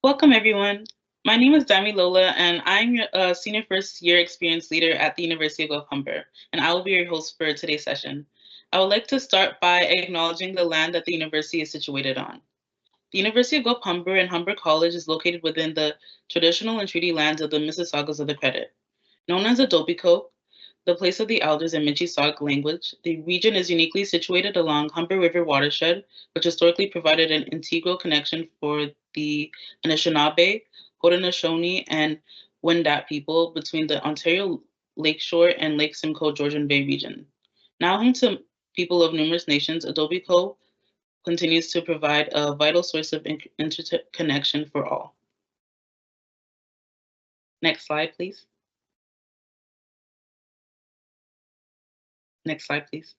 Welcome, everyone. My name is Dami Lola, and I'm a senior first year experience leader at the University of Guelph Humber, and I will be your host for today's session. I would like to start by acknowledging the land that the university is situated on. The University of Guelph Humber and Humber College is located within the traditional and treaty lands of the Mississaugas of the Credit. Known as Etobicoke, the place of the elders in Michisauk language, the region is uniquely situated along Humber River watershed, which historically provided an integral connection for the Anishinaabe, Haudenosaunee, and Wendat people between the Ontario Lakeshore and Lake Simcoe Georgian Bay region. Now home to people of numerous nations, Etobicoke continues to provide a vital source of interconnection for all. Next slide, please. Next slide, please.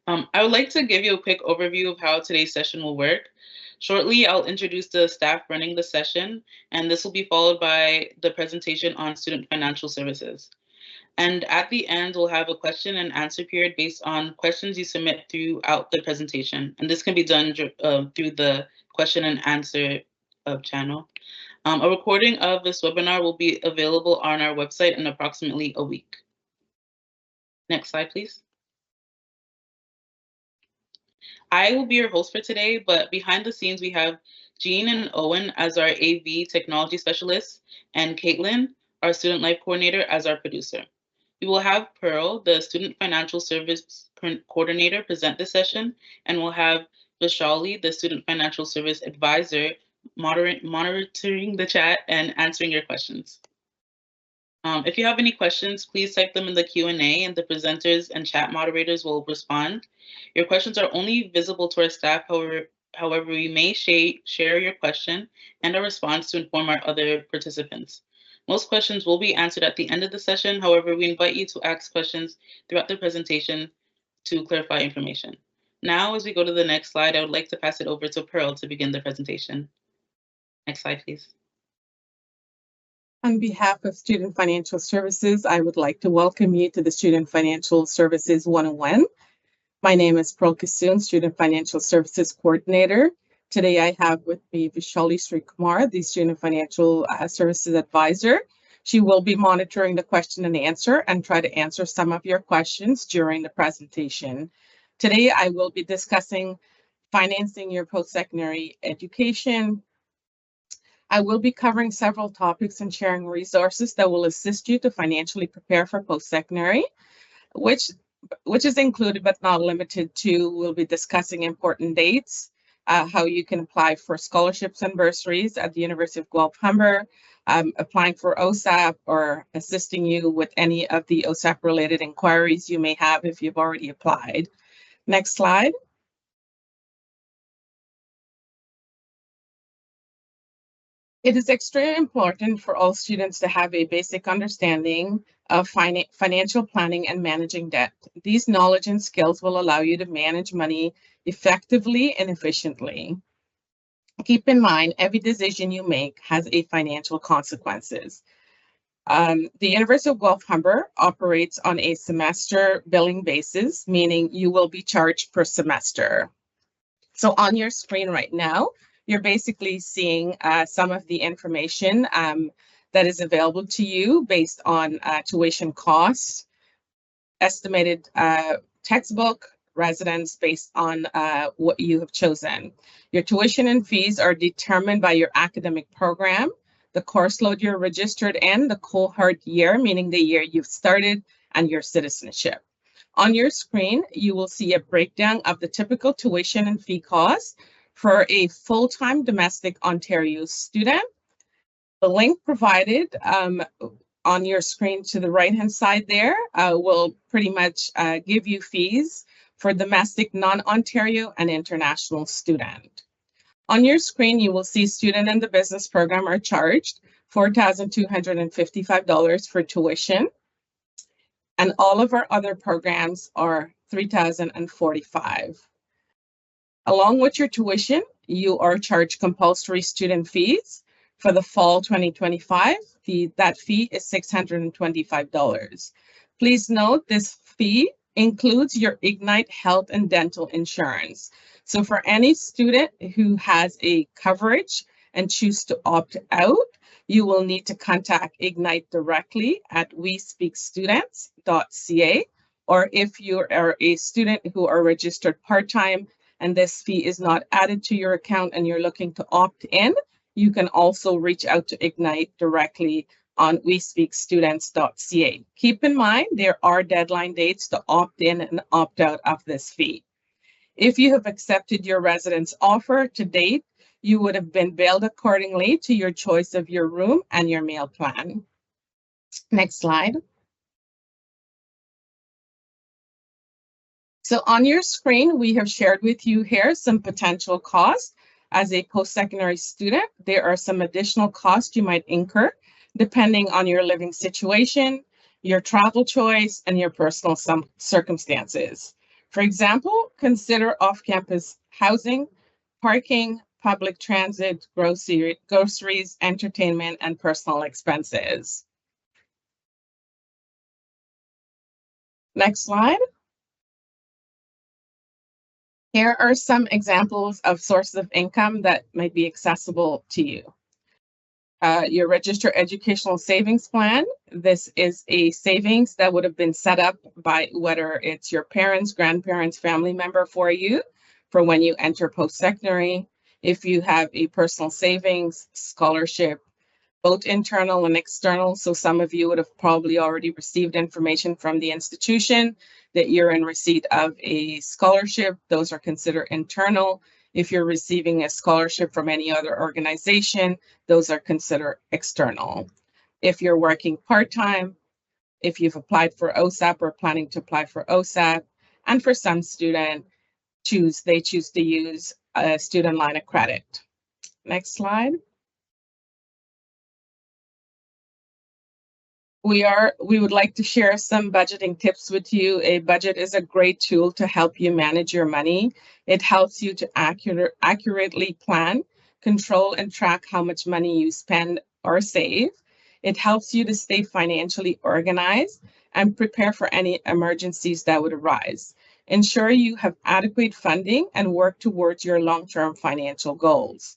I would like to give you a quick overview of how today's session will work. Shortly, I'll introduce the staff running the session, and this will be followed by the presentation on student financial services. And at the end, we'll have a question and answer period based on questions you submit throughout the presentation. And this can be done through the question and answer channel. A recording of this webinar will be available on our website in approximately a week. Next slide, please. I will be your host for today, but behind the scenes, we have Jean and Owen as our AV technology specialists, and Caitlin, our student life coordinator, as our producer. We will have Pearl, the student financial service coordinator, present this session, and we'll have Vishali, the student financial service advisor, monitoring the chat and answering your questions. If you have any questions, please type them in the Q&A and the presenters and chat moderators will respond. Your questions are only visible to our staff, however we may share your question and a response to inform our other participants. Most questions will be answered at the end of the session. However, we invite you to ask questions throughout the presentation to clarify information. Now, as we go to the next slide, I would like to pass it over to Pearl to begin the presentation. Next slide, please. On behalf of Student Financial Services, I would like to welcome you to the Student Financial Services 101. My name is Pearl Kasoon, Student Financial Services Coordinator. Today I have with me Vishali Srikumar, the Student Financial Services Advisor. She will be monitoring the question and answer and try to answer some of your questions during the presentation. Today I will be discussing financing your post-secondary education. I will be covering several topics and sharing resources that will assist you to financially prepare for post-secondary, which is included but not limited to. We'll be discussing important dates, how you can apply for scholarships and bursaries at the University of Guelph Humber, applying for OSAP, or assisting you with any of the OSAP-related inquiries you may have if you've already applied. Next slide. It is extremely important for all students to have a basic understanding of financial planning and managing debt. These knowledge and skills will allow you to manage money effectively and efficiently. Keep in mind, every decision you make has a financial consequences. The University of Guelph Humber operates on a semester billing basis, meaning you will be charged per semester. So on your screen right now, you're basically seeing some of the information that is available to you based on tuition costs, estimated textbook, residence based on what you have chosen. Your tuition and fees are determined by your academic program, the course load you're registered, and the cohort year, meaning the year you've started, and your citizenship. On your screen, you will see a breakdown of the typical tuition and fee costs for a full-time domestic Ontario student. The link provided on your screen to the right-hand side there will pretty much give you fees for domestic non-Ontario and international student. On your screen, you will see student in the business program are charged $4,255 for tuition, and all of our other programs are $3,045. Along with your tuition, you are charged compulsory student fees. For the fall 2025, that fee is $625. Please note this fee includes your Ignite Health and Dental Insurance. So for any student who has a coverage and choose to opt out, you will need to contact Ignite directly at wespeakstudents.ca, or if you are a student who are registered part-time and this fee is not added to your account and you're looking to opt in, you can also reach out to Ignite directly on wespeakstudents.ca. Keep in mind, there are deadline dates to opt in and opt out of this fee. If you have accepted your residence offer to date, you would have been billed accordingly to your choice of your room and your meal plan. Next slide. So on your screen, we have shared with you here some potential costs. As a post-secondary student, there are some additional costs you might incur depending on your living situation, your travel choice, and your personal circumstances. For example, consider off-campus housing, parking, public transit, groceries, entertainment, and personal expenses. Next slide. Here are some examples of sources of income that might be accessible to you. Your registered educational savings plan. This is a savings that would have been set up by whether it's your parents, grandparents, family member for you for when you enter post-secondary. If you have a personal savings, scholarship, both internal and external. So some of you would have probably already received information from the institution that you're in receipt of a scholarship. Those are considered internal. If you're receiving a scholarship from any other organization, those are considered external. If you're working part-time, if you've applied for OSAP or planning to apply for OSAP, and for some students, they choose to use a student line of credit. Next slide. We would like to share some budgeting tips with you. A budget is a great tool to help you manage your money. It helps you to accurately plan, control, and track how much money you spend or save. It helps you to stay financially organized and prepare for any emergencies that would arise. Ensure you have adequate funding and work towards your long-term financial goals.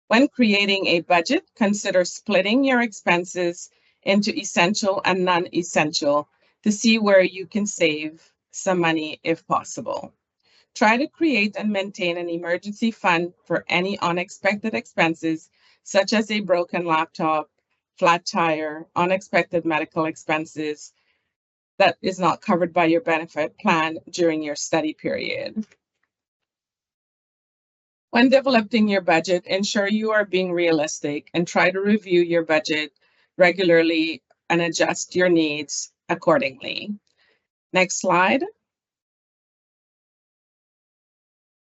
When creating a budget, consider splitting your expenses into essential and non-essential to see where you can save some money if possible. Try to create and maintain an emergency fund for any unexpected expenses, such as a broken laptop, flat tire, unexpected medical expenses that is not covered by your benefit plan during your study period. When developing your budget, ensure you are being realistic and try to review your budget regularly and adjust your needs accordingly. Next slide.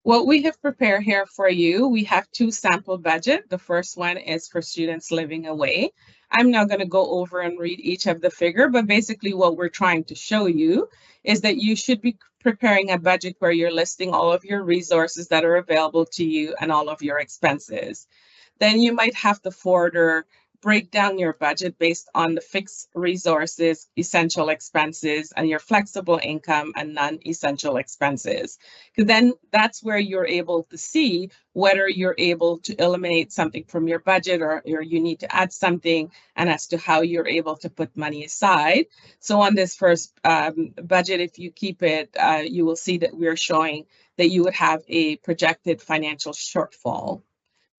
What we have prepared here for you, we have two sample budgets. The first one is for students living away. I'm not going to go over and read each of the figure, but basically what we're trying to show you is that you should be preparing a budget where you're listing all of your resources that are available to you and all of your expenses. Then you might have to further break down your budget based on the fixed resources, essential expenses, and your flexible income and non-essential expenses. Because then that's where you're able to see whether you're able to eliminate something from your budget or you need to add something, and as to how you're able to put money aside. So on this first budget, if you keep it, you will see that we're showing that you would have a projected financial shortfall.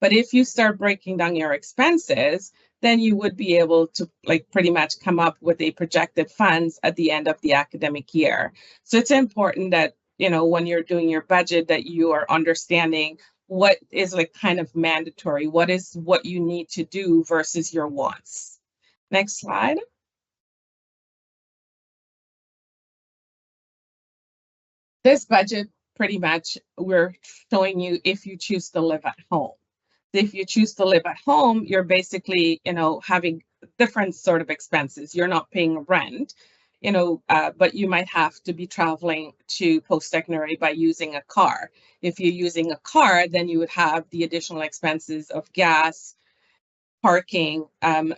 But if you start breaking down your expenses, then you would be able to pretty much come up with a projected funds at the end of the academic year. So it's important that, when you're doing your budget, that you are understanding what is kind of mandatory, what is what you need to do versus your wants. Next slide. This budget, pretty much, we're showing you if you choose to live at home. If you choose to live at home, you're basically, having different sort of expenses. You're not paying rent, but you might have to be traveling to post-secondary by using a car. If you're using a car, then you would have the additional expenses of gas, parking.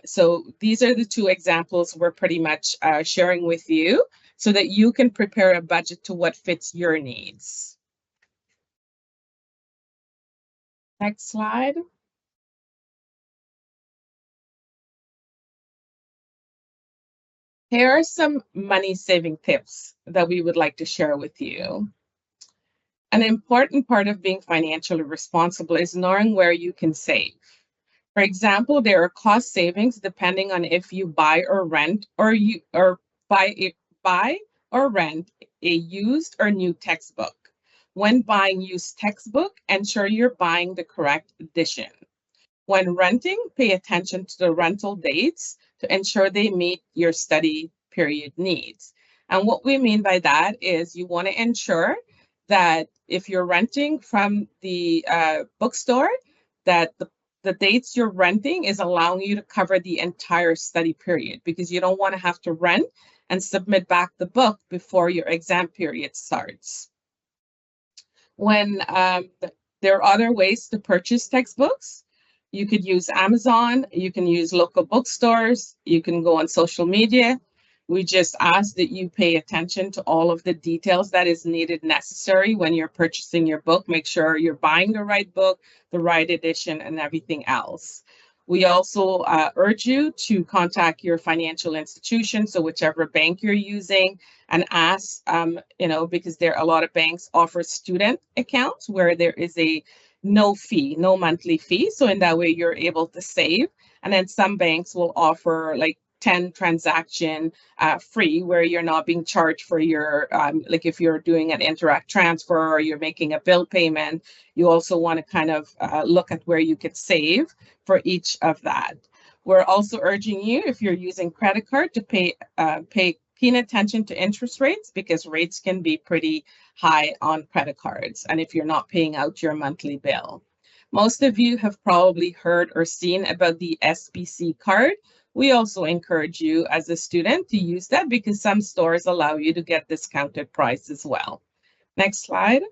So these are the two examples we're pretty much sharing with you. so that you can prepare a budget to what fits your needs. Next slide. Here are some money saving tips that we would like to share with you. An important part of being financially responsible is knowing where you can save. For example, there are cost savings depending on if you buy or rent or buy or rent a used or new textbook. When buying used textbook, ensure you're buying the correct edition. When renting, pay attention to the rental dates to ensure they meet your study period needs. And what we mean by that is you want to ensure that if you're renting from the bookstore, that the dates you're renting is allowing you to cover the entire study period, because you don't want to have to rent and submit back the book before your exam period starts. When there are other ways to purchase textbooks, you could use Amazon, you can use local bookstores, you can go on social media. We just ask that you pay attention to all of the details that is needed necessary when you're purchasing your book. Make sure you're buying the right book, the right edition, and everything else. We also urge you to contact your financial institution, so whichever bank you're using, and ask, because there are a lot of banks offer student accounts where there is a no monthly fee. So in that way, you're able to save. And then some banks will offer like 10 transaction free, where you're not being charged for your, like if you're doing an Interact transfer or you're making a bill payment, you also want to kind of look at where you could save for each of that. We're also urging you, if you're using credit card, to pay keen attention to interest rates, because rates can be pretty high on credit cards, and if you're not paying out your monthly bill. Most of you have probably heard or seen about the SBC card. We also encourage you as a student to use that, because some stores allow you to get discounted price as well. Next slide.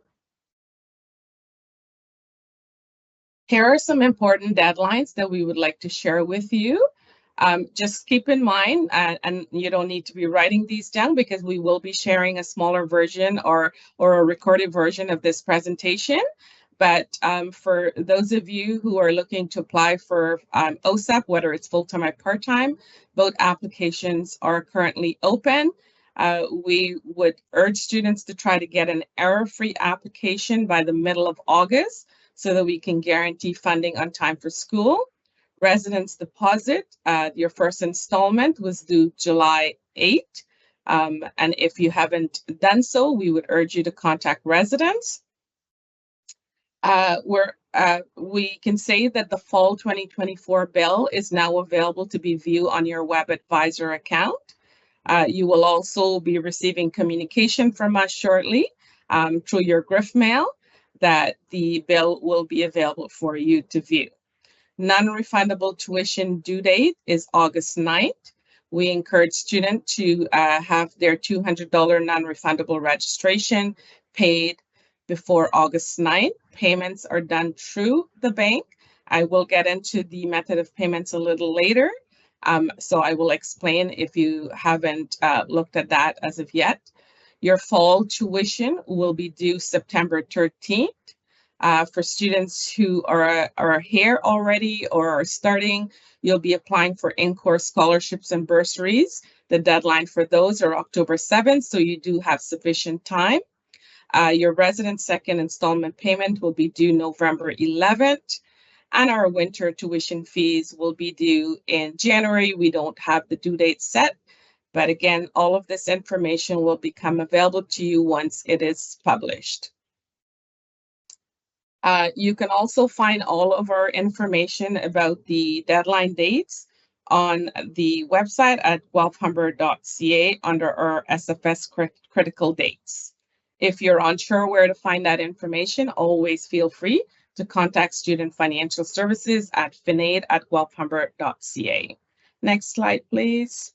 Here are some important deadlines that we would like to share with you. Just keep in mind, and you don't need to be writing these down, because we will be sharing a smaller version or a recorded version of this presentation. But for those of you who are looking to apply for OSAP, whether it's full-time or part-time, both applications are currently open. We would urge students to try to get an error-free application by the middle of August, so that we can guarantee funding on time for school. Residence deposit, your first installment was due July 8th. And if you haven't done so, we would urge you to contact residents. We can say that the fall 2024 bill is now available to be viewed on your Web Advisor account. You will also be receiving communication from us shortly through your Griff mail that the bill will be available for you to view. Non-refundable tuition due date is August 9th. We encourage students to have their $200 non-refundable registration paid before August 9th. Payments are done through the bank. I will get into the method of payments a little later. So I will explain if you haven't looked at that as of yet. Your fall tuition will be due September 13th. For students who are here already or are starting, you'll be applying for in-course scholarships and bursaries. The deadline for those are October 7th, so you do have sufficient time. Your resident second installment payment will be due November 11th. And our winter tuition fees will be due in January. We don't have the due date set, but again, all of this information will become available to you once it is published. You can also find all of our information about the deadline dates on the website at guelphumber.ca under our SFS critical dates. If you're unsure where to find that always feel free to contact Student Financial Services at finaid@guelphumber.ca. Next slide, please.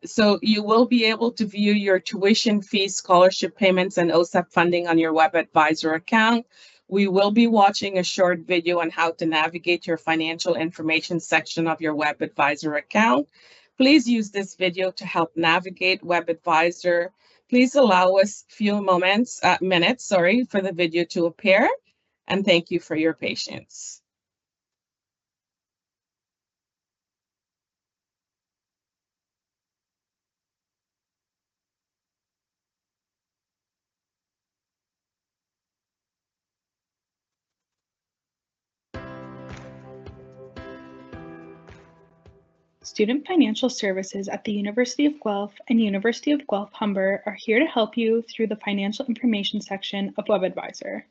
So you will be able to view your tuition fees, scholarship payments, and OSAP funding on your Web Advisor account. We will be watching a short video on how to navigate your financial information section of your Web Advisor account. Please use this video to help navigate WebAdvisor. Please allow us a few minutes, for the video to appear, and thank you for your patience. Student Financial Services at the University of Guelph and University of Guelph-Humber are here to help you through the financial information section of WebAdvisor.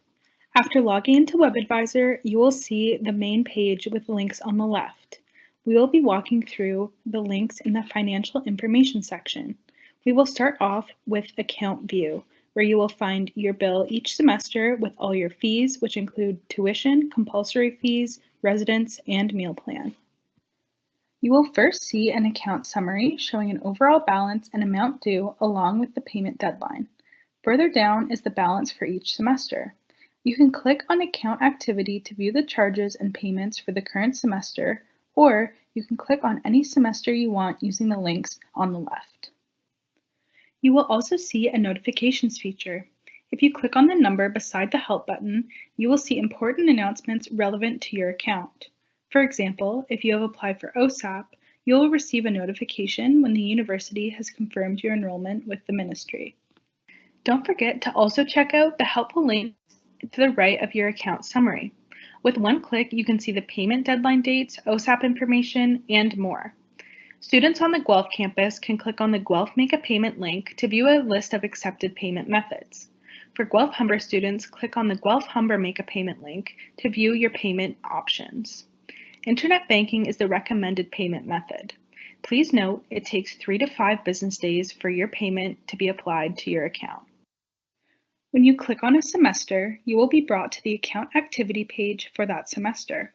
After logging into WebAdvisor, you will see the main page with links on the left. We will be walking through the links in the financial information section. We will start off with Account View, where you will find your bill each semester with all your fees, which include tuition, compulsory fees, residence, and meal plan. You will first see an account summary showing an overall balance and amount due along with the payment deadline. Further down is the balance for each semester. You can click on Account Activity to view the charges and payments for the current semester, or you can click on any semester you want using the links on the left. You will also see a notifications feature. If you click on the number beside the Help button, you will see important announcements relevant to your account. For example, if you have applied for OSAP, you will receive a notification when the university has confirmed your enrollment with the ministry. Don't forget to also check out the helpful links to the right of your account summary. With one click, you can see the payment deadline dates, OSAP information, and more. Students on the Guelph campus can click on the Guelph Make a Payment link to view a list of accepted payment methods. For Guelph-Humber students, click on the Guelph-Humber Make a Payment link to view your payment options. Internet banking is the recommended payment method. Please note it takes 3 to 5 business days for your payment to be applied to your account. When you click on a semester, you will be brought to the account activity page for that semester.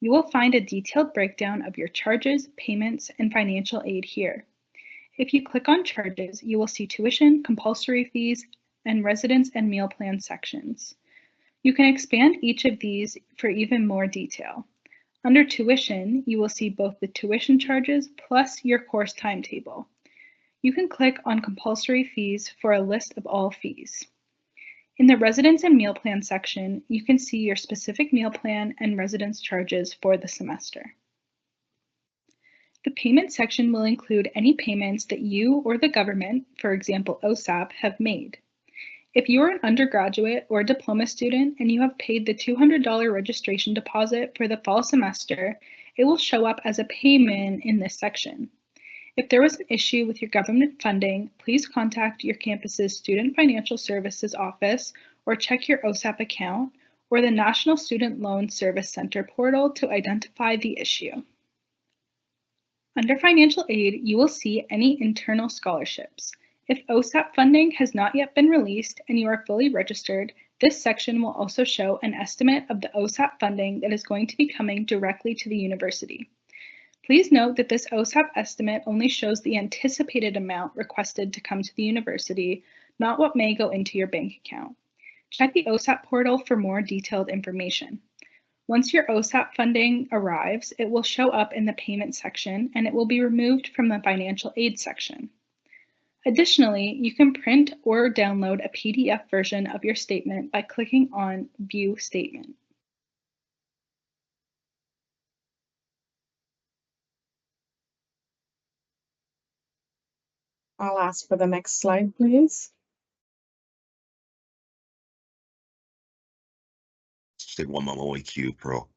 You will find a detailed breakdown of your charges, payments, and financial aid here. If you click on charges, you will see tuition, compulsory fees, and residence and meal plan sections. You can expand each of these for even more detail. Under tuition, you will see both the tuition charges plus your course timetable. You can click on compulsory fees for a list of all fees. In the residence and meal plan section, you can see your specific meal plan and residence charges for the semester. The payment section will include any payments that you or the government, for example OSAP, have made. If you are an undergraduate or a diploma student and you have paid the $200 registration deposit for the fall semester, it will show up as a payment in this section. If there was an issue with your government funding, please contact your campus's Student Financial Services Office or check your OSAP account or the National Student Loan Service Center portal to identify the issue. Under Financial Aid, you will see any internal scholarships. If OSAP funding has not yet been released and you are fully registered, this section will also show an estimate of the OSAP funding that is going to be coming directly to the university. Please note that this OSAP estimate only shows the anticipated amount requested to come to the university, not what may go into your bank account. Check the OSAP portal for more detailed information. Once your OSAP funding arrives, it will show up in the payment section and it will be removed from the financial aid section. Additionally, you can print or download a PDF version of your statement by clicking on View Statement. I'll ask for the next slide, please. Stay one moment we queue, Pro.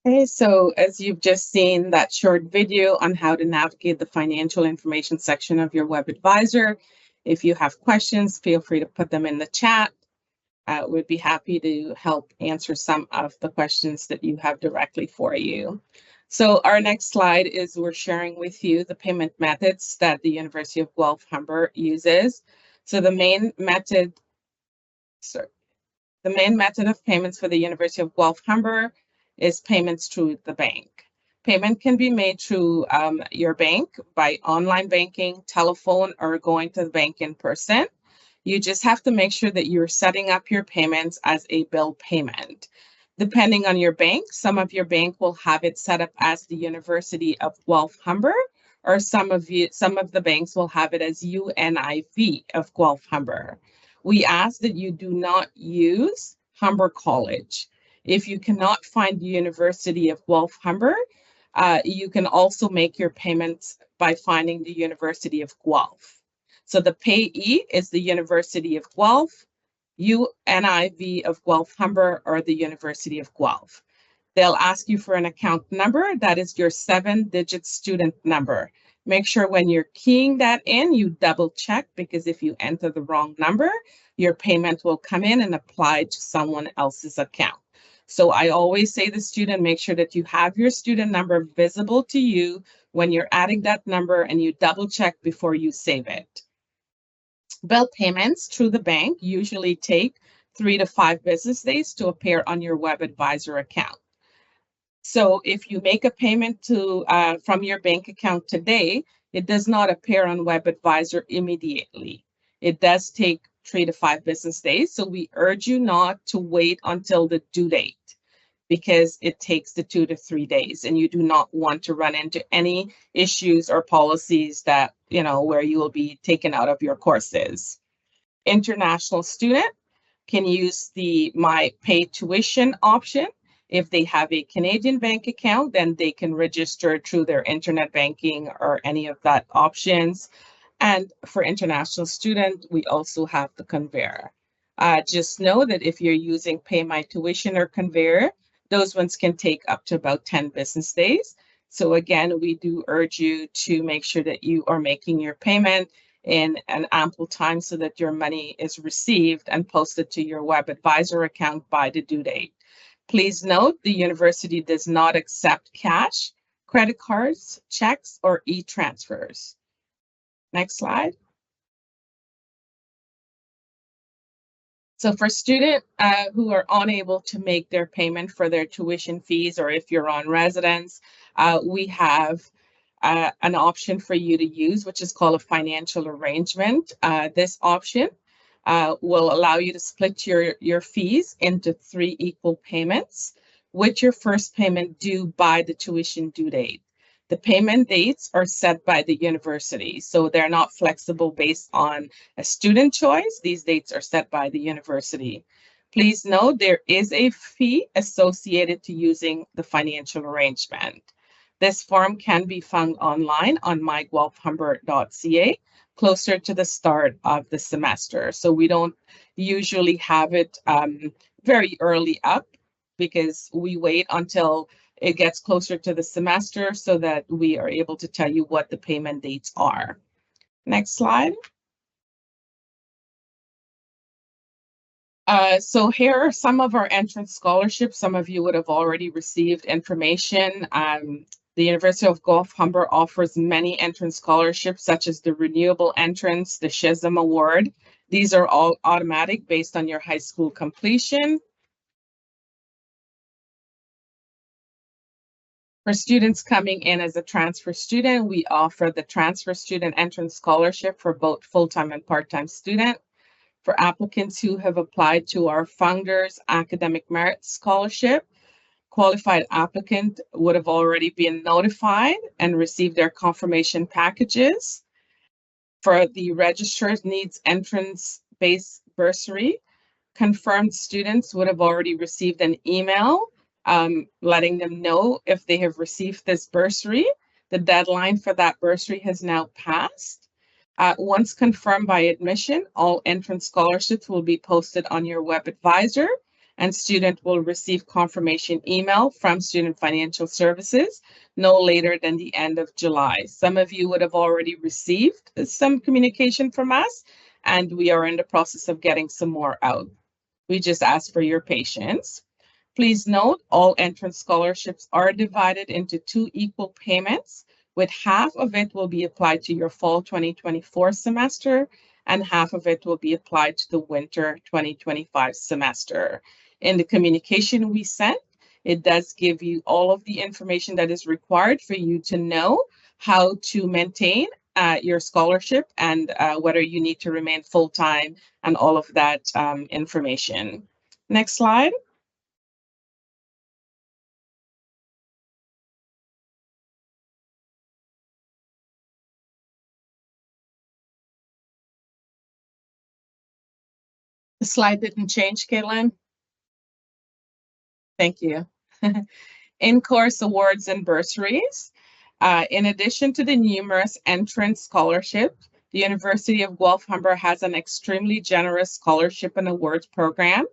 Okay, so as you've just seen that short video on how to navigate the financial information section of your WebAdvisor, if you have questions, feel free to put them in the chat. We'd be happy to help answer some of the questions that you have directly for you. So our next slide is we're sharing with you the payment methods that the University of Guelph-Humber uses. So the main method of payments for the University of Guelph-Humber is payments through the bank. Payment can be made through your bank by online banking, telephone, or going to the bank in person. You just have to make sure that you're setting up your payments as a bill payment. Depending on your bank, some of your bank will have it set up as the University of Guelph Humber, or some of the banks will have it as UNIV of Guelph Humber. We ask that you do not use Humber College. If you cannot find the University of Guelph Humber, you can also make your payments by finding the University of Guelph. So the payee is the University of Guelph, UNIV of Guelph Humber, or the University of Guelph. They'll ask you for an account number. That is your 7-digit student number. Make sure when you're keying that in, you double check, because if you enter the wrong number, your payment will come in and apply to someone else's account. So I always say to the student, make sure that you have your student number visible to you when you're adding that number, and you double check before you save it. Bill payments through the bank usually take 3 to 5 business days to appear on your WebAdvisor account. So if you make a payment from your bank account today, it does not appear on WebAdvisor immediately. It does take 3 to 5 business days. So we urge you not to wait until the due date, because it takes the 2 to 3 days, and you do not want to run into any issues or policies that, where you will be taken out of your courses. International student can use the My Pay Tuition option. If they have a Canadian bank account, then they can register through their internet banking or any of that options. And for international student, we also have the Conveyor. Just know that if you're using Pay My Tuition or Conveyor, those ones can take up to about 10 business days. So again, we do urge you to make sure that you are making your payment in an ample time so that your money is received and posted to your WebAdvisor account by the due date. Please note, the university does not accept cash, credit cards, checks, or e-transfers. Next slide. So for students who are unable to make their payment for their tuition fees, or if you're on residence, we have an option for you to use, which is called a financial arrangement. This option will allow you to split your fees into 3 equal payments, with your first payment due by the tuition due date. The payment dates are set by the university, so they're not flexible based on a student choice. These dates are set by the university. Please note there is a fee associated to using the financial arrangement. This form can be found online on myguelphhumber.ca closer to the start of the semester. So we don't usually have it very early up, because we wait until it gets closer to the semester so that we are able to tell you what the payment dates are. Next slide. So here are some of our entrance scholarships. Some of you would have already received information. The University of Guelph Humber offers many entrance scholarships, such as the Renewable Entrance, the SHISM Award. These are all automatic based on your high school completion. For students coming in as a transfer student, we offer the Transfer Student Entrance Scholarship for both full-time and part-time student. For applicants who have applied to our Founders Academic Merit Scholarship, qualified applicant would have already been notified and received their confirmation packages. For the Registered Needs Entrance-Based Bursary, confirmed students would have already received an email letting them know if they have received this bursary. The deadline for that bursary has now passed. Once confirmed by admission, all entrance scholarships will be posted on your WebAdvisor, and student will receive confirmation email from Student Financial Services no later than the end of July. Some of you would have already received some communication from us, and we are in the process of getting some more out. We just ask for your patience. Please note, all entrance scholarships are divided into 2 equal payments, with half of it will be applied to your fall 2024 semester, and half of it will be applied to the winter 2025 semester. In the communication we sent, it does give you all of the information that is required for you to know how to maintain your scholarship, and whether you need to remain full-time, and all of that information. Next slide. The slide didn't change, Caitlin. Thank you. In-course awards and bursaries. In addition to the numerous entrance scholarships, the University of Guelph-Humber has an extremely generous scholarship and awards program,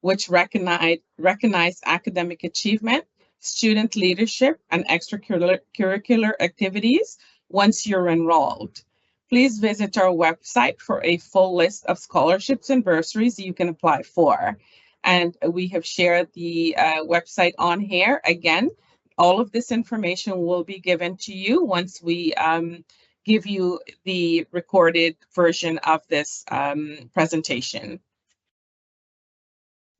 which recognize academic achievement, student leadership, and extracurricular activities once you're enrolled. Please visit our website for a full list of scholarships and bursaries you can apply for. And we have shared the website on here. Again, all of this information will be given to you once we give you the recorded version of this presentation.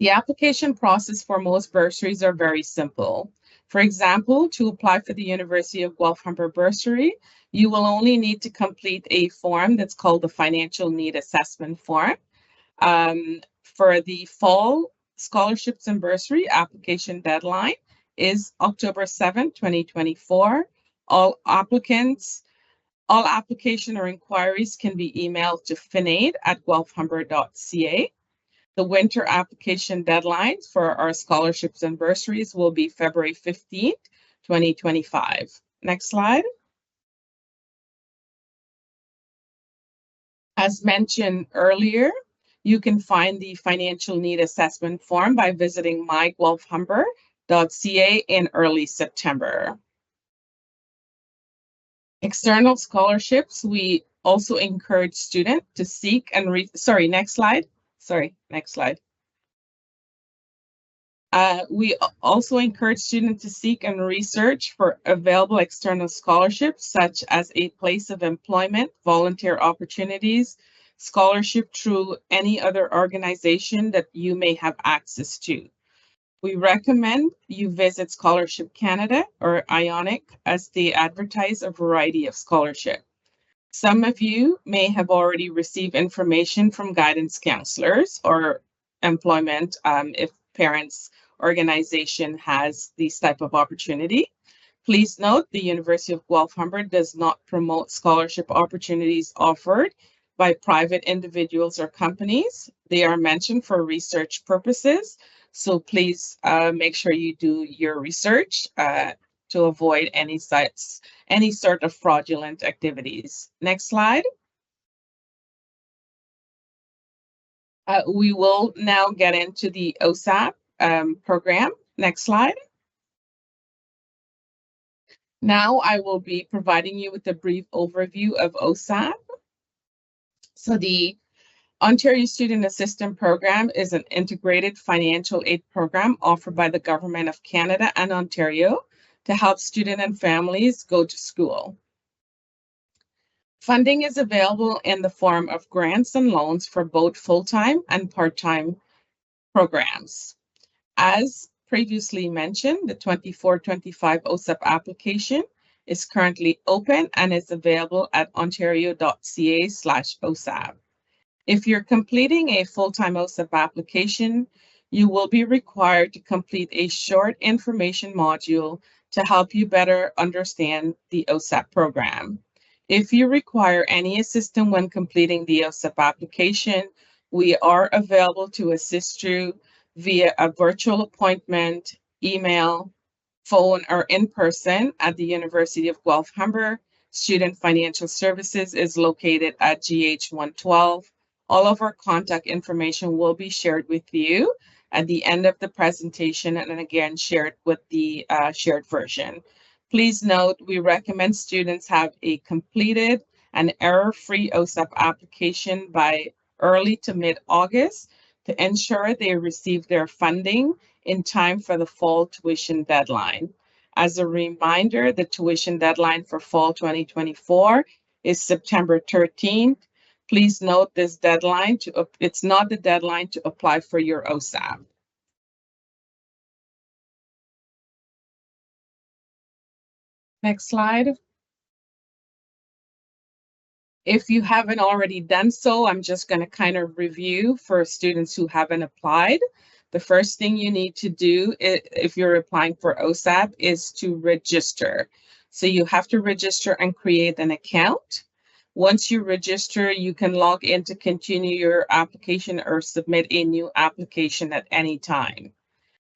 The application process for most bursaries are very simple. For example, to apply for the University of Guelph-Humber bursary, you will only need to complete a form that's called the Financial Need Assessment Form. For the fall scholarships and bursary application deadline is October 7, 2024. All application or inquiries can be emailed to finaid@guelphumber.ca. The winter application deadlines for our scholarships and bursaries will be February 15th, 2025. Next slide. As mentioned earlier, you can find the financial need assessment form by visiting myguelphumber.ca in early September. External scholarships, we also encourage students to seek and next slide. We also encourage students to seek and research for available external scholarships, such as a place of employment, volunteer opportunities, scholarship through any other organization that you may have access to. We recommend you visit Scholarship Canada or Ionic as they advertise a variety of scholarships. Some of you may have already received information from guidance counselors or employment if parents' organization has these type of opportunity. Please note the University of Guelph-Humber does not promote scholarship opportunities offered by private individuals or companies. They are mentioned for research purposes, so please make sure you do your research to avoid any sort of fraudulent activities. Next slide. We will now get into the OSAP program. Next slide. Now I will be providing you with a brief overview of OSAP. So the Ontario Student Assistance Program is an integrated financial aid program offered by the Government of Canada and Ontario to help students and families go to school. Funding is available in the form of grants and loans for both full-time and part-time programs. As previously mentioned, the 24-25 OSAP application is currently open and is available at ontario.ca/OSAP. If you're completing a full-time OSAP application, you will be required to complete a short information module to help you better understand the OSAP program. If you require any assistance when completing the OSAP application, we are available to assist you via a virtual appointment, email, phone, or in person at the University of Guelph-Humber. Student Financial Services is located at GH 112. All of our contact information will be shared with you at the end of the presentation and again shared with the shared version. Please note, we recommend students have a completed and error-free OSAP application by early to mid-August to ensure they receive their funding in time for the fall tuition deadline. As a reminder, the tuition deadline for fall 2024 is September 13th. Please note this deadline it's not the deadline to apply for your OSAP. Next slide. If you haven't already done so, I'm just going to kind of review for students who haven't applied. The first thing you need to do if you're applying for OSAP is to register. So you have to register and create an account. Once you register, you can log in to continue your application or submit a new application at any time.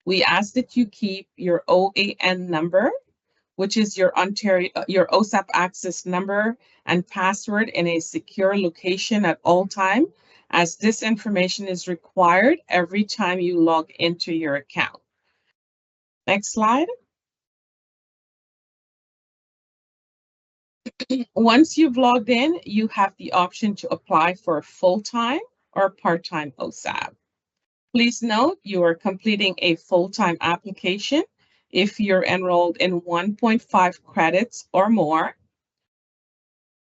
We ask that you keep your OAN number, which is your OSAP access number and password in a secure location at all time, as this information is required every time you log into your account. Next slide. Once you've logged in, you have the option to apply for a full-time or part-time OSAP. Please note you are completing a full-time application if you're enrolled in 1.5 credits or more,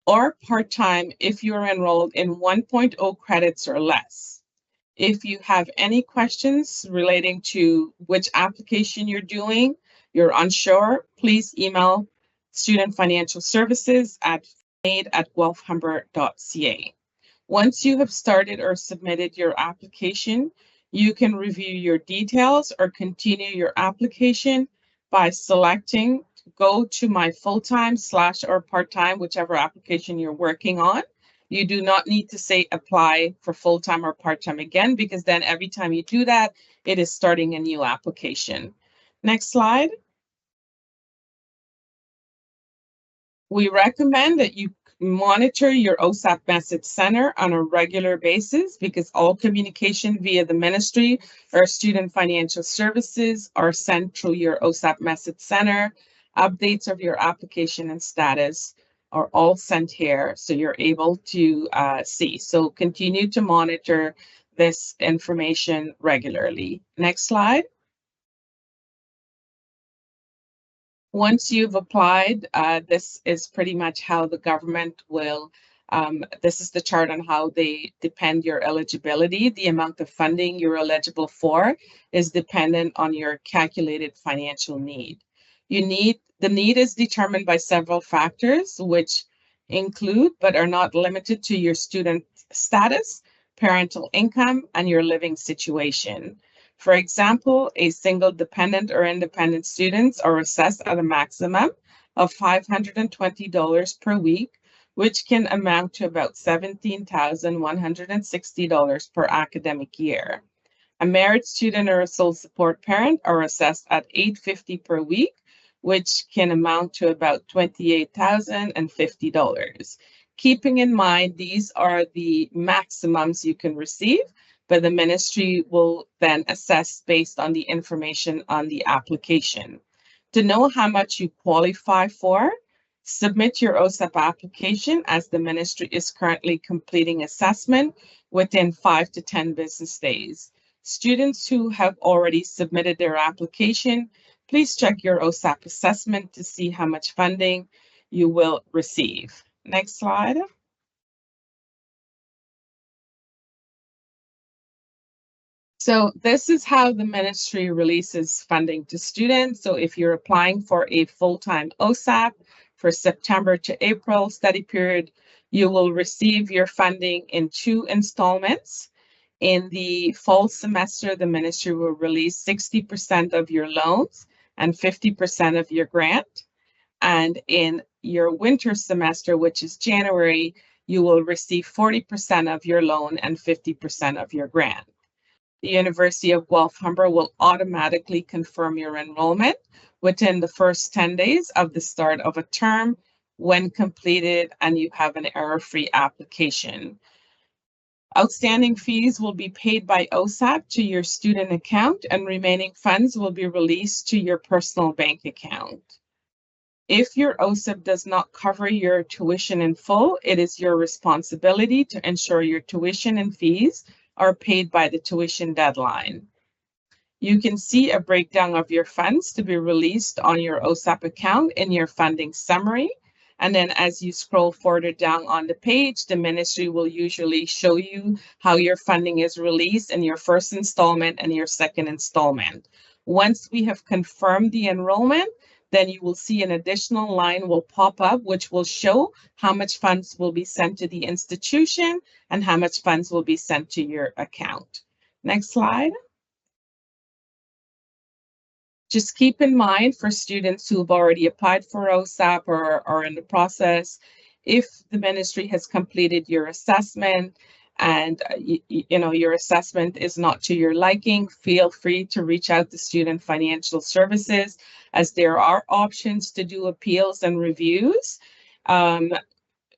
or part-time if you're enrolled in 1.0 credits or less. If you have any questions relating to which application you're doing, you're unsure, please email Student Financial Services at aid@guelphumber.ca. Once you have started or submitted your application, you can review your details or continue your application by selecting go to my full-time / or part-time, whichever application you're working on. You do not need to say apply for full-time or part-time again, because then every time you do that, it is starting a new application. Next slide. We recommend that you monitor your OSAP Message Center on a regular basis, because all communication via the ministry or student financial services are sent through your OSAP Message Center. Updates of your application and status are all sent here, so you're able to see. So continue to monitor this information regularly. Next slide. Once you've applied, this is pretty much how the government will, this is the chart on how they depend your eligibility. The amount of funding you're eligible for is dependent on your calculated financial need. The need is determined by several factors, which include but are not limited to your student status, parental income, and your living situation. For example, a single dependent or independent students are assessed at a maximum of $520 per week, which can amount to about $17,160 per academic year. A married student or a sole support parent are assessed at $850 per week, which can amount to about $28,050. Keeping in mind, these are the maximums you can receive, but the ministry will then assess based on the information on the application. To know how much you qualify for, submit your OSAP application, as the ministry is currently completing assessment within 5 to 10 business days. Students who have already submitted their application, please check your OSAP assessment to see how much funding you will receive. Next slide. So this is how the ministry releases funding to students. So if you're applying for a full-time OSAP for September to April study period, you will receive your funding in 2 installments. In the fall semester, the ministry will release 60% of your loans and 50% of your grant. And in your winter semester, which is January, you will receive 40% of your loan and 50% of your grant. The University of Guelph Humber will automatically confirm your enrollment within the first 10 days of the start of a term when completed and you have an error-free application. Outstanding fees will be paid by OSAP to your student account, and remaining funds will be released to your personal bank account. If your OSAP does not cover your tuition in full, it is your responsibility to ensure your tuition and fees are paid by the tuition deadline. You can see a breakdown of your funds to be released on your OSAP account in your funding summary. And then as you scroll further down on the page, the ministry will usually show you how your funding is released in your first installment and your second installment. Once we have confirmed the enrollment, then you will see an additional line will pop up, which will show how much funds will be sent to the institution and how much funds will be sent to your account. Next slide. Just keep in mind, for students who've already applied for OSAP or are in the process, If the ministry has completed your assessment and your assessment is not to your liking, feel free to reach out to Student Financial Services, as there are options to do appeals and reviews.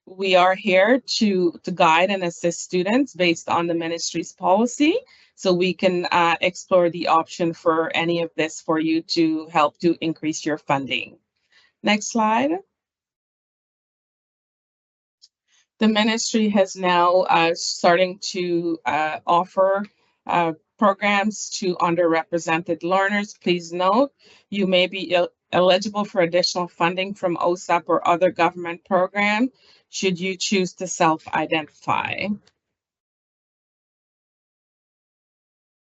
We are here to guide and assist students based on the ministry's policy, so we can explore the option for any of this for you to help to increase your funding. Next slide. The ministry has now starting to offer programs to underrepresented learners. Please note, you may be eligible for additional funding from OSAP or other government program should you choose to self-identify.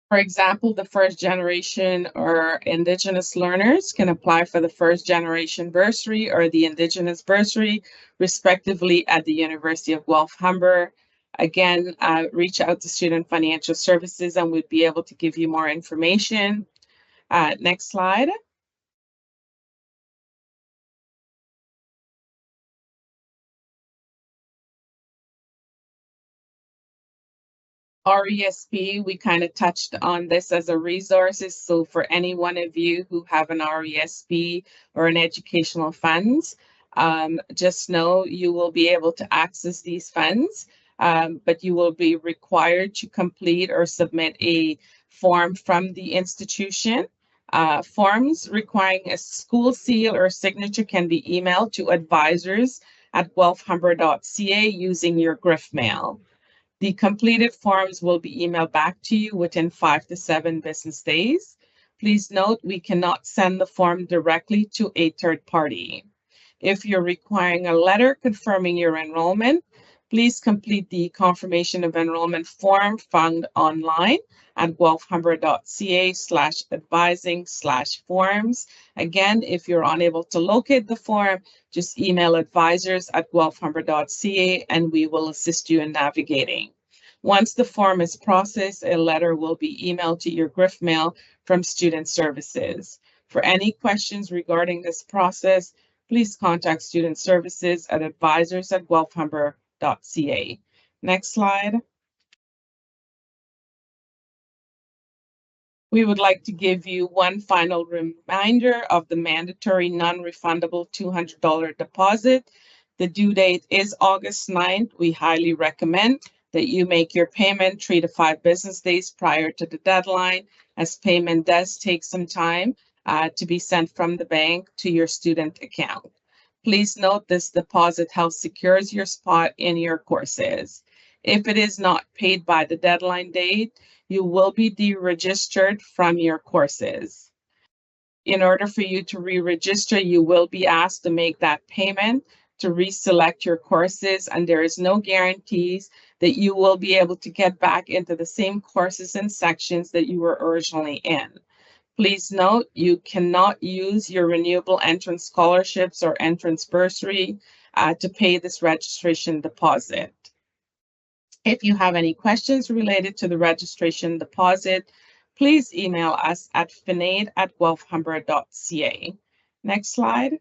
For example, the first generation or Indigenous learners can apply for the first generation bursary or the Indigenous bursary, respectively, at the University of Guelph Humber. Again, reach out to Student Financial Services and we'd be able to give you more information. Next slide. RESP, we kind of touched on this as a resources. So for any one of you who have an RESP or an educational funds, just know you will be able to access these funds, but you will be required to complete or submit a form from the institution. Forms requiring a school seal or signature can be emailed to advisors@guelphumber.ca using your GRIF mail. The completed forms will be emailed back to you within 5 to 7 business days. Please note, we cannot send the form directly to a third party. If you're requiring a letter confirming your enrollment, please complete the confirmation of enrollment form found online at guelphumber.ca/advising/forms. Again, if you're unable to locate the form, just email advisors@guelphumber.ca and we will assist you in navigating. Once the form is processed, a letter will be emailed to your GRIF mail from Student Services. For any questions regarding this process, please contact Student Services at advisors@guelphumber.ca. Next slide. We would like to give you one final reminder of the mandatory non-refundable $200 deposit. The due date is August 9th. We highly recommend that you make your payment 3 to 5 business days prior to the deadline, as payment does take some time to be sent from the bank to your student account. Please note this deposit helps secures your spot in your courses. If it is not paid by the deadline date, you will be deregistered from your courses. In order for you to re-register, you will be asked to make that payment to reselect your courses, and there is no guarantees that you will be able to get back into the same courses and sections that you were originally in. Please note, you cannot use your renewable entrance scholarships or entrance bursary to pay this registration deposit. If you have any questions related to the registration deposit, please email us at finade@guelphumber.ca. Next slide.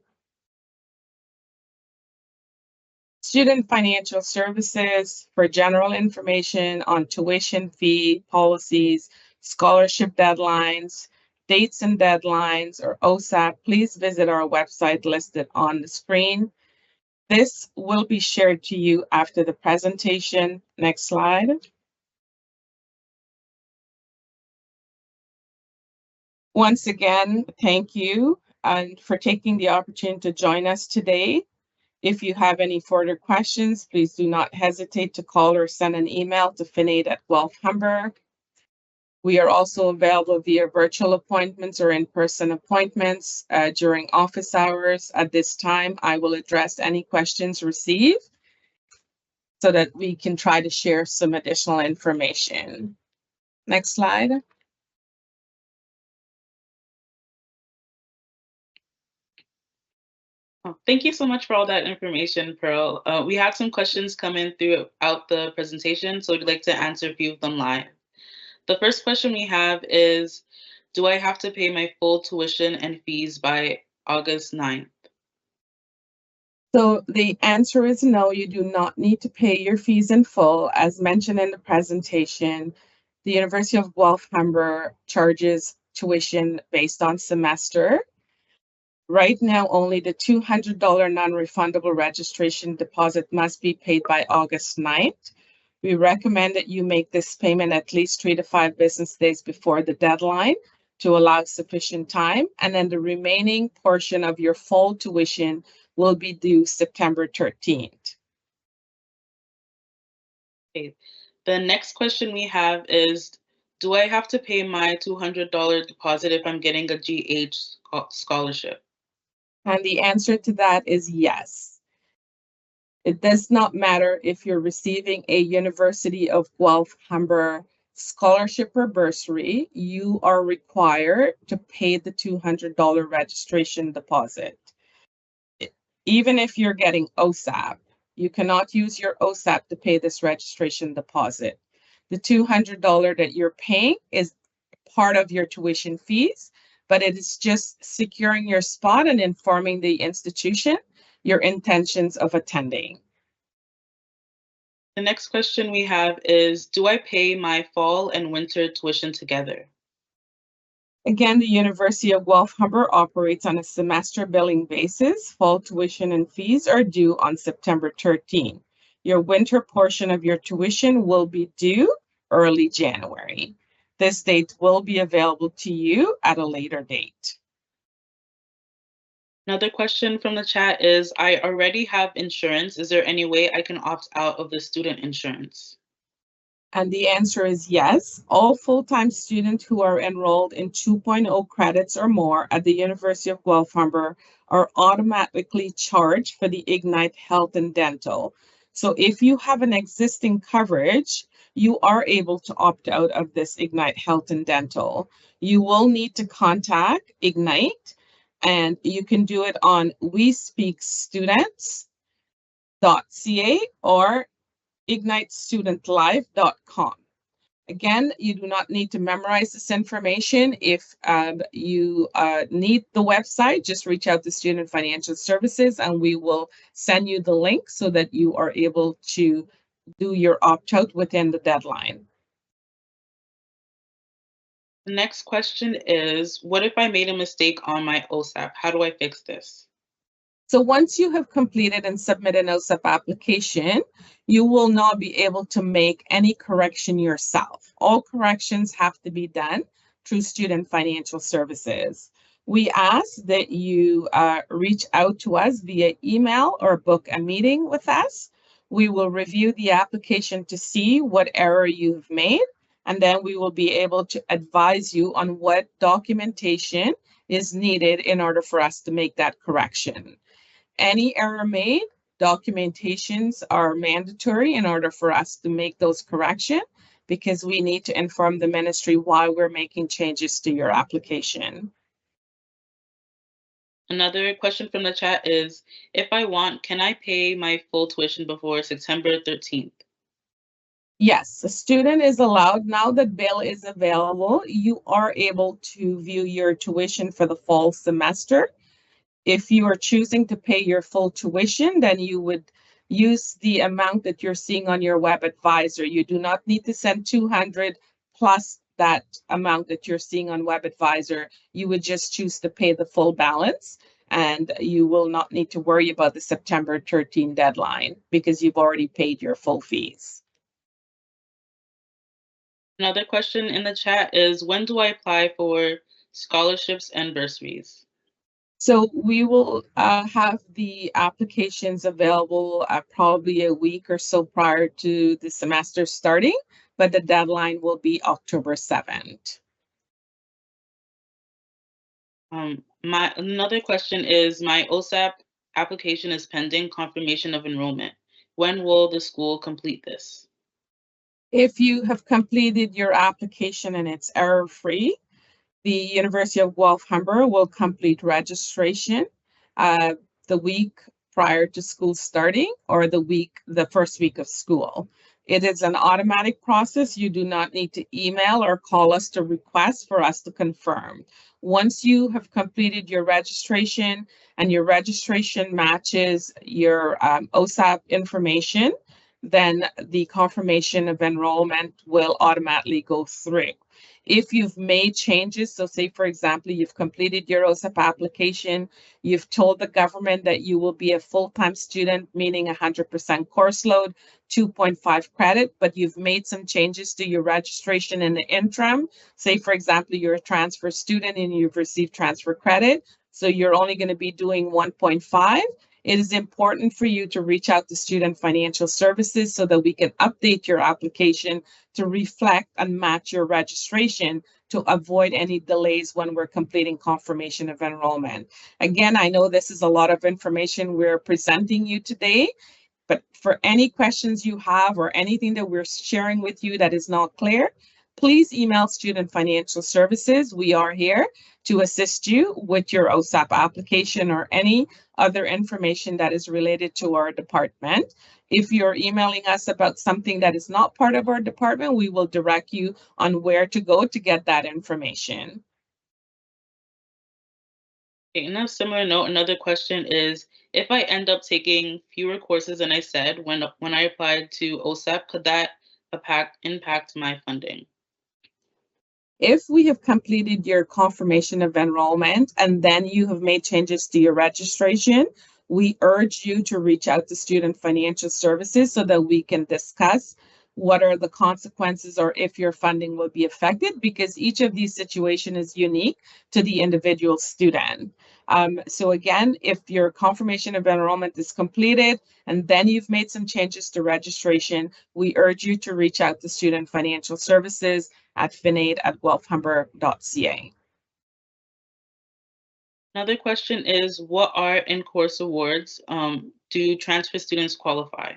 Student Financial Services for general information on tuition fee policies, scholarship deadlines, dates and deadlines, or OSAP, please visit our website listed on the screen. This will be shared to you after the presentation. Next slide. Once again, thank you for taking the opportunity to join us today. If you have any further questions, please do not hesitate to call or send an email to finade@guelphumber. We are also available via virtual appointments or in-person appointments during office hours. At this time, I will address any questions received so that we can try to share some additional information. Next slide. Oh, thank you so much for all that information, Pearl. We had some questions come in throughout the presentation, so we'd like to answer a few of them live. The first question we have is, do I have to pay my full tuition and fees by August 9th? So the answer is no, you do not need to pay your fees in full. As mentioned in the presentation, the University of Guelph Humber charges tuition based on semester. Right now, only the $200 non-refundable registration deposit must be paid by August 9th. We recommend that you make this payment at least 3 to 5 business days before the deadline to allow sufficient time. And then the remaining portion of your full tuition will be due September 13th. Okay. The next question we have is, do I have to pay my $200 deposit if I'm getting a GH scholarship? And the answer to that is yes. It does not matter if you're receiving a University of Guelph Humber scholarship or bursary, you are required to pay the $200 registration deposit. Even if you're getting OSAP, you cannot use your OSAP to pay this registration deposit. The $200 that you're paying is part of your tuition fees, but it is just securing your spot and informing the institution your intentions of attending. The next question we have is, do I pay my fall and winter tuition together? Again, the University of Guelph Humber operates on a semester billing basis. Fall tuition and fees are due on September 13. Your winter portion of your tuition will be due early January. This date will be available to you at a later date. Another question from the chat is, I already have insurance. Is there any way I can opt out of the student insurance? And the answer is yes. All full-time students who are enrolled in 2.0 credits or more at the University of Guelph Humber are automatically charged for the Ignite Health and Dental. So if you have an existing coverage, you are able to opt out of this Ignite Health and Dental. You will need to contact Ignite, and you can do it on wespeakstudents.ca or ignitestudentlife.com. Again, you do not need to memorize this information. If you need the website, just reach out to Student Financial Services and we will send you the link so that you are able to do your opt-out within the deadline. The next question is, what if I made a mistake on my OSAP? How do I fix this? So once you have completed and submitted an OSAP application, you will not be able to make any correction yourself. All corrections have to be done through Student Financial Services. We ask that you reach out to us via email or book a meeting with us. We will review the application to see what error you've made, and then we will be able to advise you on what documentation is needed in order for us to make that correction. Any error made, documentations are mandatory in order for us to make those corrections because we need to inform the ministry why we're making changes to your application. Another question from the chat is, if I want, can I pay my full tuition before September 13th? Yes, a student is allowed. Now that bill is available, you are able to view your tuition for the fall semester. If you are choosing to pay your full tuition, then you would use the amount that you're seeing on your web advisor. You do not need to send 200 plus that amount that you're seeing on web advisor. You would just choose to pay the full balance and you will not need to worry about the September 13 deadline because you've already paid your full fees. Another question in the chat is, when do I apply for scholarships and bursaries? So we will have the applications available probably a week or so prior to the semester starting, but the deadline will be October 7th. Another question is, my OSAP application is pending confirmation of enrollment. When will the school complete this? If you have completed your application and it's error-free, the University of Guelph Humber will complete registration the week prior to school starting or the first week of school. It is an automatic process. You do not need to email or call us to request for us to confirm. Once you have completed your registration and your registration matches your OSAP information, then the confirmation of enrollment will automatically go through. If you've made changes, so say, for example, you've completed your OSAP application, you've told the government that you will be a full-time student, meaning 100% course load, 2.5 credit, but you've made some changes to your registration in the interim. Say, for example, you're a transfer student and you've received transfer credit, so you're only going to be doing 1.5. It is important for you to reach out to Student Financial Services so that we can update your application to reflect and match your registration to avoid any delays when we're completing confirmation of enrollment. Again, I know this is a lot of information we're presenting you today, but for any questions you have or anything that we're sharing with you that is not clear, please email Student Financial Services. We are here to assist you with your OSAP application or any other information that is related to our department. If you're emailing us about something that is not part of our department, we will direct you on where to go to get that information. In a similar note, another question is, if I end up taking fewer courses than I said when I applied to OSAP, could that impact my funding? If we have completed your confirmation of enrollment and then you have made changes to your registration, we urge you to reach out to Student Financial Services so that we can discuss what are the consequences or if your funding will be affected, because each of these situations is unique to the individual student. So again, if your confirmation of enrollment is completed and then you've made some changes to registration, we urge you to reach out to Student Financial Services at finaid@guelphumber.ca. Another question is, what are in-course awards? Do transfer students qualify?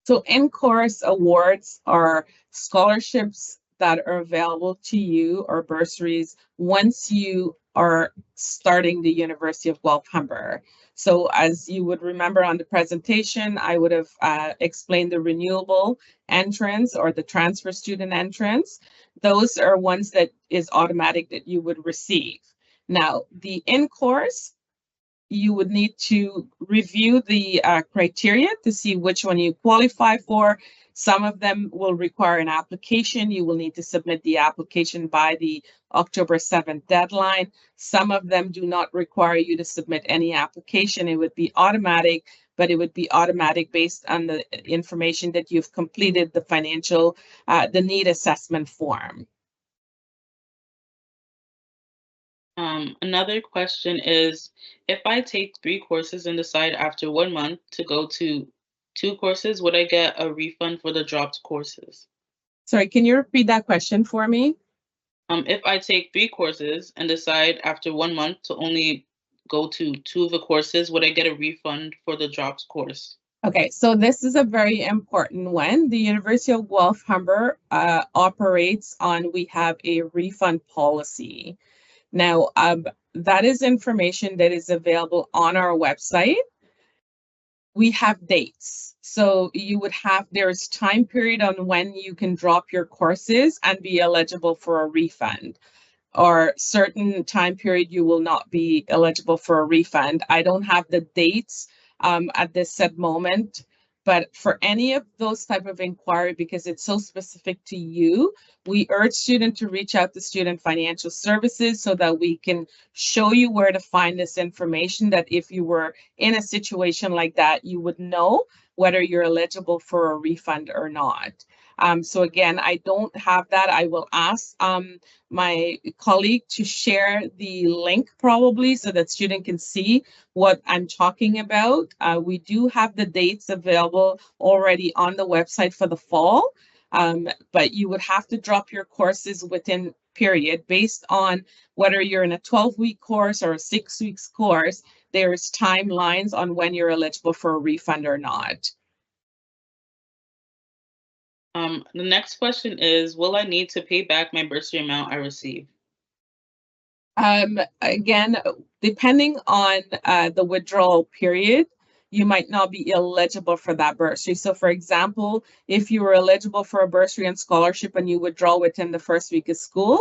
So in-course awards are scholarships that are available to you or bursaries once you are starting the University of Guelph Humber. So as you would remember on the presentation, I would have explained the renewable entrance or the transfer student entrance. Those are ones that is automatic that you would receive. Now, the in-course, you would need to review the criteria to see which one you qualify for. Some of them will require an application. You will need to submit the application by the October 7th deadline. Some of them do not require you to submit any application. It would be automatic, but it would be automatic based on the information that you've completed the financial, the need assessment form. Another question is, if I take 3 courses and decide after 1 month to go to 2 courses, would I get a refund for the dropped courses? Sorry, can you repeat that question for me? If I take 3 courses and decide after 1 month to only go to 2 of the courses, would I get a refund for the dropped course? Okay, so this is a very important one. The University of Guelph Humber operates on, we have a refund policy. Now, that is information that is available on our website. We have dates. So you would have, there's time period on when you can drop your courses and be eligible for a refund, or certain time period you will not be eligible for a refund. I don't have the dates at this said moment, but for any of those type of inquiry, because it's so specific to you, we urge students to reach out to Student Financial Services so that we can show you where to find this information, that if you were in a situation like that, you would know whether you're eligible for a refund or not. So again, I don't have that. I will ask my colleague to share the link probably so that student can see what I'm talking about. We do have the dates available already on the website for the fall, but you would have to drop your courses within period based on whether you're in a 12-week course or a 6 weeks course. There's timelines on when you're eligible for a refund or not. The next question is, will I need to pay back my bursary amount I received? Again, depending on the withdrawal period, you might not be eligible for that bursary. So for example, if you were eligible for a bursary and scholarship and you withdraw within the first week of school,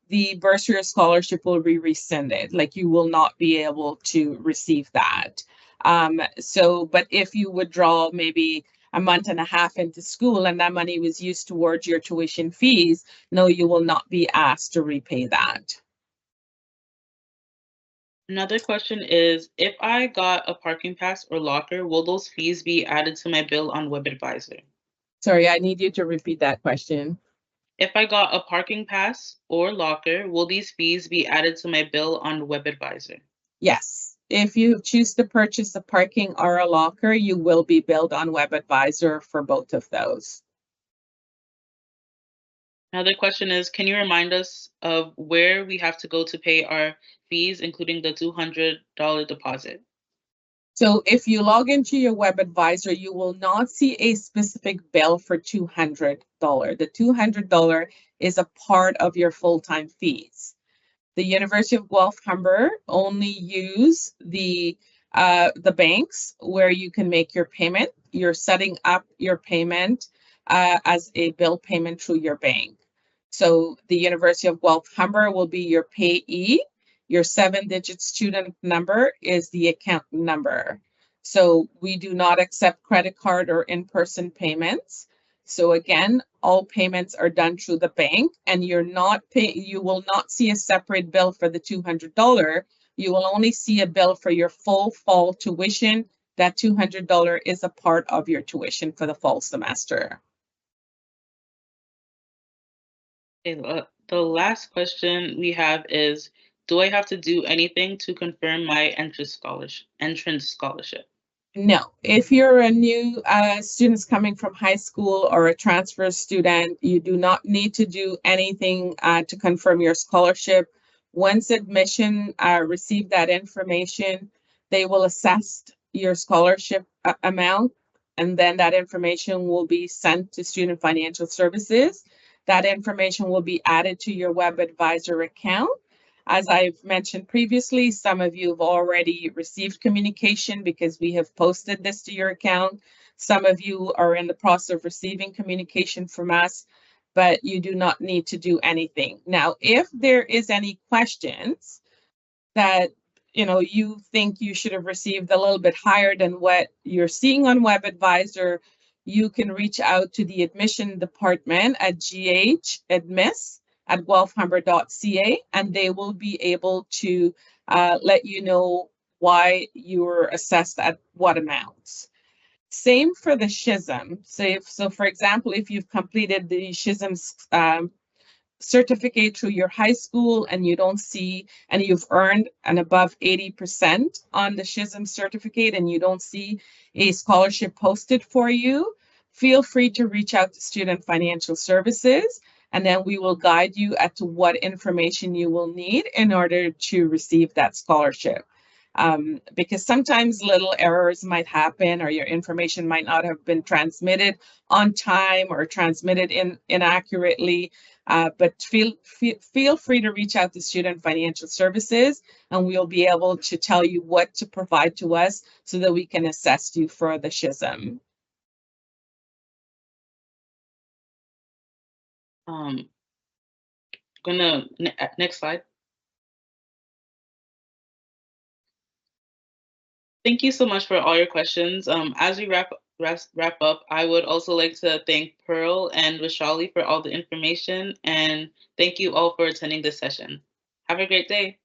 the bursary or scholarship will be rescinded. Like you will not be able to receive that. But if you withdraw maybe a month and a half into school and that money was used towards your tuition fees, no, you will not be asked to repay that. Another question is, if I got a parking pass or locker, will those fees be added to my bill on WebAdvisor? Sorry, I need you to repeat that question. If I got a parking pass or locker, will these fees be added to my bill on WebAdvisor? Yes. If you choose to purchase a parking or a locker, you will be billed on WebAdvisor for both of those. Another question is, can you remind us of where we have to go to pay our fees, including the $200 deposit? So if you log into your WebAdvisor, you will not see a specific bill for $200. The $200 is a part of your full-time fees. The University of Guelph Humber only use the banks where you can make your payment. You're setting up your payment as a bill payment through your bank. So the University of Guelph Humber will be your payee. Your 7-digit student number is the account number. So we do not accept credit card or in-person payments. So again, all payments are done through the bank, and you will not see a separate bill for the $200. You will only see a bill for your full fall tuition. That $200 is a part of your tuition for the fall semester. Okay, the last question we have is, do I have to do anything to confirm my entrance scholarship? No, if you're a new student coming from high school or a transfer student, you do not need to do anything to confirm your scholarship. Once admission receive that information, they will assess your scholarship amount, and then that information will be sent to Student Financial Services. That information will be added to your WebAdvisor account. As I've mentioned previously, some of you have already received communication because we have posted this to your account. Some of you are in the process of receiving communication from us, but you do not need to do anything. Now, if there is any questions that you think you should have received a little bit higher than what you're seeing on WebAdvisor, you can reach out to the admission department at ghadmiss@guelphumber.ca, and they will be able to let you know why you were assessed at what amounts. Same for the SHISM. So for example, if you've completed the SHISM certificate through your high school and you don't see, and you've earned an above 80% on the SHISM certificate and you don't see a scholarship posted for you, feel free to reach out to Student Financial Services, and then we will guide you as to what information you will need in order to receive that scholarship. Because sometimes little errors might happen, or your information might not have been transmitted on time or transmitted inaccurately. But feel free to reach out to Student Financial Services, and we'll be able to tell you what to provide to us so that we can assess you for the SHISM. Next slide. Thank you so much for all your questions. As we wrap up, I would also like to thank Pearl and Vishali for all the information, and thank you all for attending this session. Have a great day.